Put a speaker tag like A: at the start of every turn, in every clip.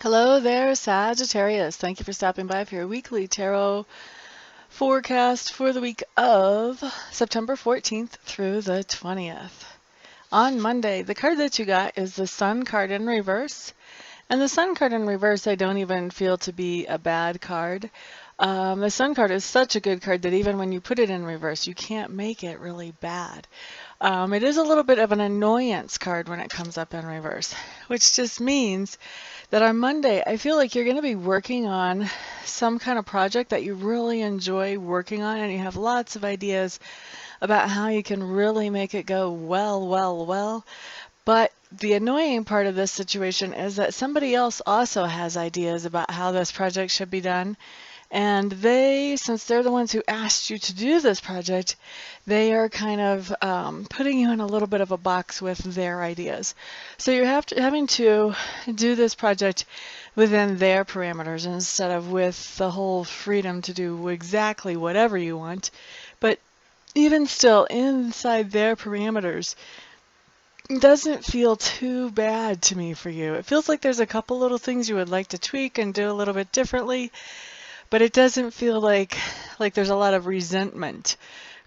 A: Hello there, Sagittarius. Thank you for stopping by for your weekly tarot forecast for the week of September 14th through the 20th. On Monday, the card that you got is the Sun card in reverse. And the Sun card in reverse, I don't even feel to be a bad card. The Sun card is such a good card that even when you put it in reverse, you can't make it really bad. It is a little bit of an annoyance card when it comes up in reverse, which just means that on Monday, I feel like you're going to be working on some kind of project that you really enjoy working on, and you have lots of ideas about how you can really make it go well. But the annoying part of this situation is that somebody else also has ideas about how this project should be done. And they, since they're the ones who asked you to do this project, they are kind of putting you in a little bit of a box with their ideas. So you're having to do this project within their parameters instead of with the whole freedom to do exactly whatever you want. But even still, inside their parameters, it doesn't feel too bad to me for you. It feels like there's a couple little things you would like to tweak and do a little bit differently. But it doesn't feel like there's a lot of resentment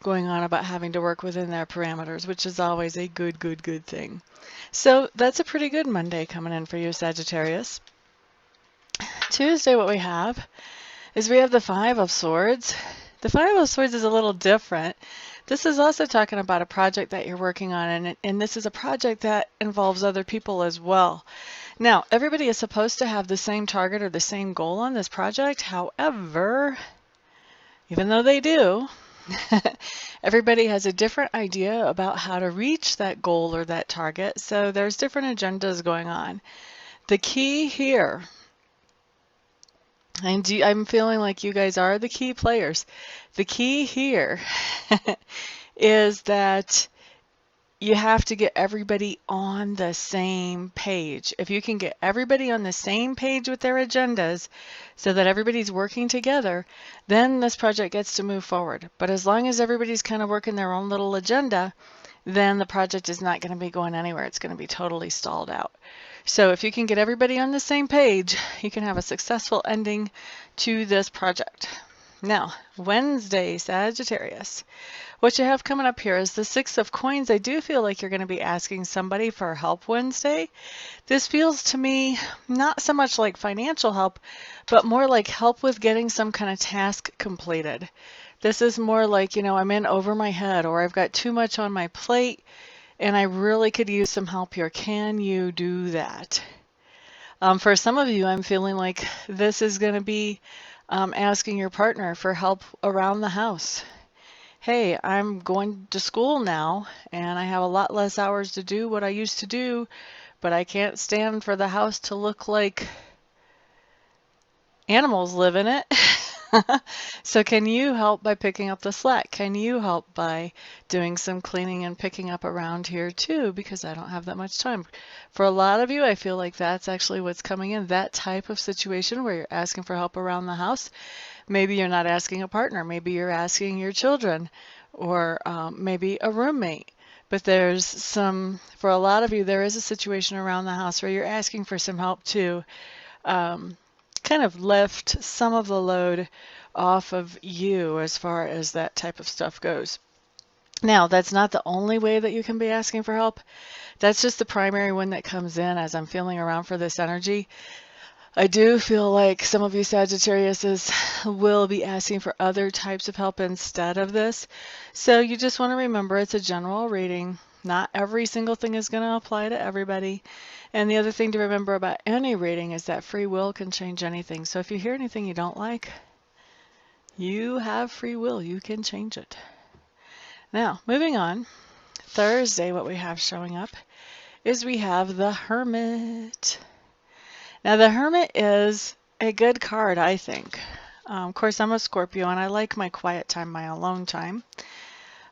A: going on about having to work within their parameters, which is always a good thing. So that's a pretty good Monday coming in for you, Sagittarius. Tuesday, what we have is we have the Five of Swords. The Five of Swords is a little different. This is also talking about a project that you're working on, and this is a project that involves other people as well. Now, everybody is supposed to have the same target or the same goal on this project. However, even though they do, everybody has a different idea about how to reach that goal or that target. So there's different agendas going on. The key here, and I'm feeling like you guys are the key players. The key here is that you have to get everybody on the same page. If you can get everybody on the same page with their agendas so that everybody's working together, then this project gets to move forward. But as long as everybody's kind of working their own little agenda, then the project is not going to be going anywhere. It's going to be totally stalled out. So if you can get everybody on the same page, you can have a successful ending to this project. Now, Wednesday, Sagittarius. What you have coming up here is the Six of Coins. I do feel like you're going to be asking somebody for help Wednesday. This feels to me not so much like financial help, but more like help with getting some kind of task completed. This is more like, I'm in over my head, or I've got too much on my plate and I really could use some help here. Can you do that? For some of you, I'm feeling like this is going to be asking your partner for help around the house. Hey, I'm going to school now and I have a lot less hours to do what I used to do, but I can't stand for the house to look like animals live in it. So can you help by picking up the slack? Can you help by doing some cleaning and picking up around here too? Because I don't have that much time. For a lot of you, I feel like that's actually what's coming in, that type of situation where you're asking for help around the house. Maybe you're not asking a partner. Maybe you're asking your children or maybe a roommate. But there's for a lot of you, there is a situation around the house where you're asking for some help too. Kind of lift some of the load off of you as far as that type of stuff goes. Now, that's not the only way that you can be asking for help. That's just the primary one that comes in as I'm feeling around for this energy. I do feel like some of you Sagittariuses will be asking for other types of help instead of this. So you just want to remember it's a general reading. Not every single thing is going to apply to everybody. And the other thing to remember about any reading is that free will can change anything. So if you hear anything you don't like, you have free will. You can change it. Now, moving on. Thursday, what we have showing up is we have the Hermit. Now, the Hermit is a good card, I think. Of course, I'm a Scorpio, and I like my quiet time, my alone time.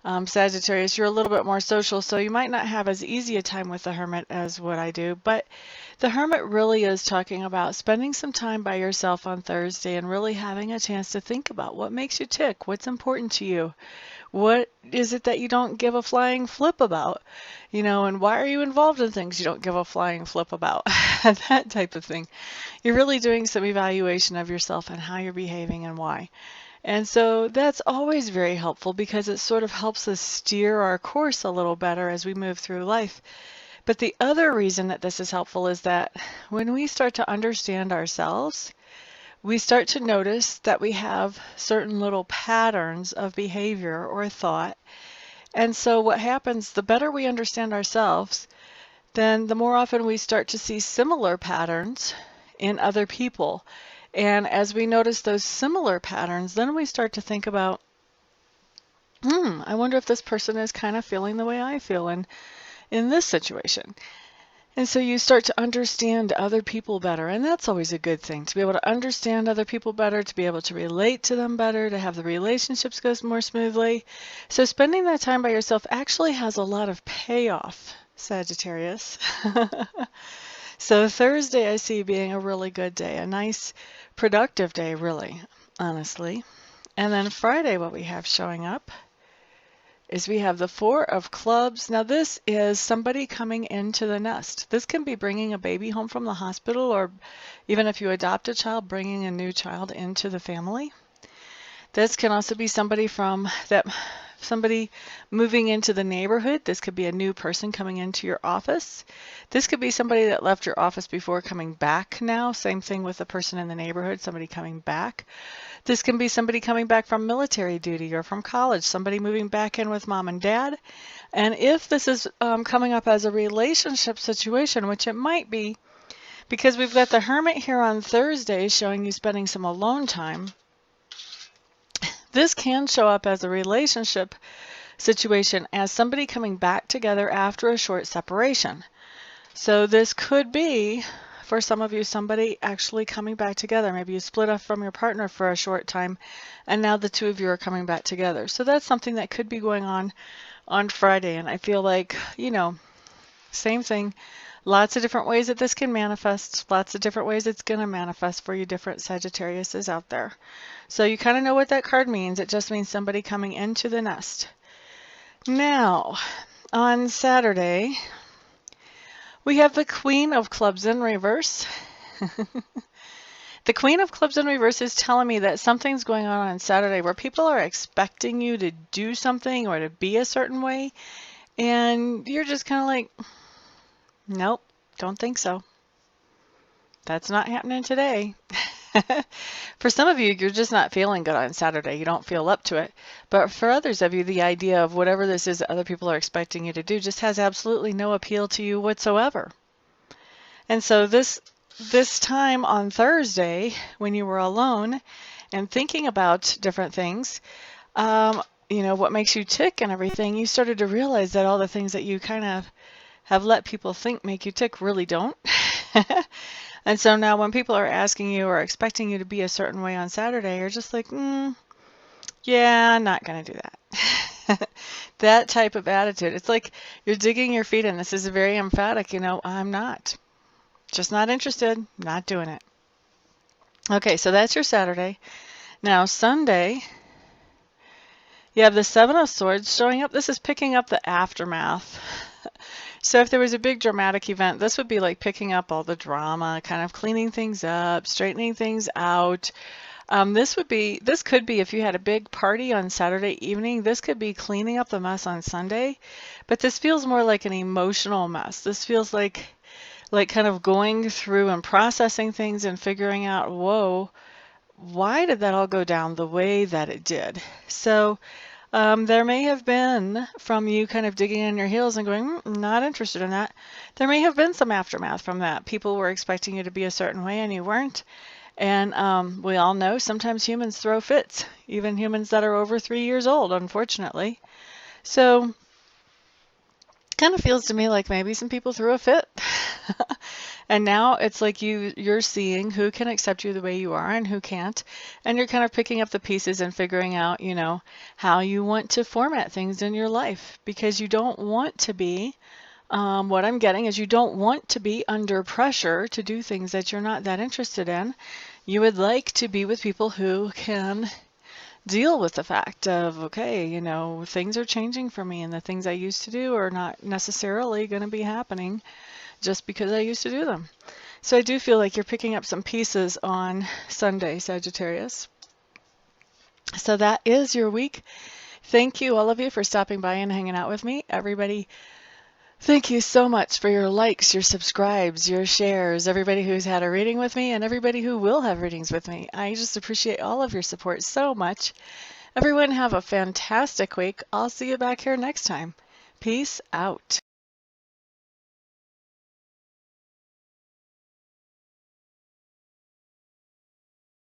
A: Sagittarius, you're a little bit more social, so you might not have as easy a time with the Hermit as what I do, but the Hermit really is talking about spending some time by yourself on Thursday and really having a chance to think about what makes you tick, what's important to you, what is it that you don't give a flying flip about, and why are you involved in things you don't give a flying flip about, that type of thing. You're really doing some evaluation of yourself and how you're behaving and why. And so that's always very helpful because it sort of helps us steer our course a little better as we move through life. But the other reason that this is helpful is that when we start to understand ourselves, we start to notice that we have certain little patterns of behavior or thought. And so what happens, the better we understand ourselves, then the more often we start to see similar patterns in other people. And as we notice those similar patterns, then we start to think about, I wonder if this person is kind of feeling the way I feel in this situation. And so you start to understand other people better, and that's always a good thing, to be able to understand other people better, to be able to relate to them better, to have the relationships go more smoothly. So spending that time by yourself actually has a lot of payoff, Sagittarius. So Thursday I see being a really good day, a nice productive day, really, honestly. And then Friday, what we have showing up is we have the Four of Clubs. Now this is somebody coming into the nest. This can be bringing a baby home from the hospital, or even if you adopt a child, bringing a new child into the family. This can also be somebody somebody moving into the neighborhood. This could be a new person coming into your office. This could be somebody that left your office before coming back now. Same thing with the person in the neighborhood, somebody coming back. This can be somebody coming back from military duty or from college, somebody moving back in with mom and dad. And if this is coming up as a relationship situation, which it might be, because we've got the Hermit here on Thursday showing you spending some alone time, this can show up as a relationship situation, as somebody coming back together after a short separation. So this could be, for some of you, somebody actually coming back together. Maybe you split up from your partner for a short time, and now the two of you are coming back together. So that's something that could be going on Friday. And I feel like, same thing. Lots of different ways that this can manifest, lots of different ways it's going to manifest for you different Sagittariuses out there. So you kind of know what that card means. It just means somebody coming into the nest. Now, on Saturday, we have the Queen of Clubs in reverse. The Queen of Clubs in reverse is telling me that something's going on Saturday where people are expecting you to do something or to be a certain way, and you're just kind of like, nope, don't think so. That's not happening today. For some of you, you're just not feeling good on Saturday. You don't feel up to it. But for others of you, the idea of whatever this is that other people are expecting you to do just has absolutely no appeal to you whatsoever. And so this time on Thursday, when you were alone and thinking about different things, what makes you tick and everything, you started to realize that all the things that you kind of have let people think make you tick really don't. And so now when people are asking you or expecting you to be a certain way on Saturday, you're just like, yeah, I'm not going to do that. That type of attitude. It's like you're digging your feet in. This is very emphatic, I'm not. Just not interested, not doing it. Okay, so that's your Saturday. Now Sunday, you have the Seven of Swords showing up. This is picking up the aftermath. So if there was a big dramatic event, this would be like picking up all the drama, kind of cleaning things up, straightening things out. This could be, if you had a big party on Saturday evening, this could be cleaning up the mess on Sunday. But this feels more like an emotional mess. This feels like kind of going through and processing things and figuring out, whoa, why did that all go down the way that it did? So there may have been, from you kind of digging in your heels and going, not interested in that, there may have been some aftermath from that. People were expecting you to be a certain way and you weren't. And we all know sometimes humans throw fits, even humans that are over 3 years old, unfortunately. So kind of feels to me like maybe some people threw a fit. And now it's like you're seeing who can accept you the way you are and who can't. And you're kind of picking up the pieces and figuring out, how you want to format things in your life, because you don't want to be, what I'm getting is you don't want to be under pressure to do things that you're not that interested in. You would like to be with people who can deal with the fact of, okay, things are changing for me and the things I used to do are not necessarily going to be happening just because I used to do them. So I do feel like you're picking up some pieces on Sunday, Sagittarius. So that is your week. Thank you, all of you, for stopping by and hanging out with me. Everybody, thank you so much for your likes, your subscribes, your shares, everybody who's had a reading with me and everybody who will have readings with me. I just appreciate all of your support so much. Everyone have a fantastic week. I'll see you back here next time. Peace out.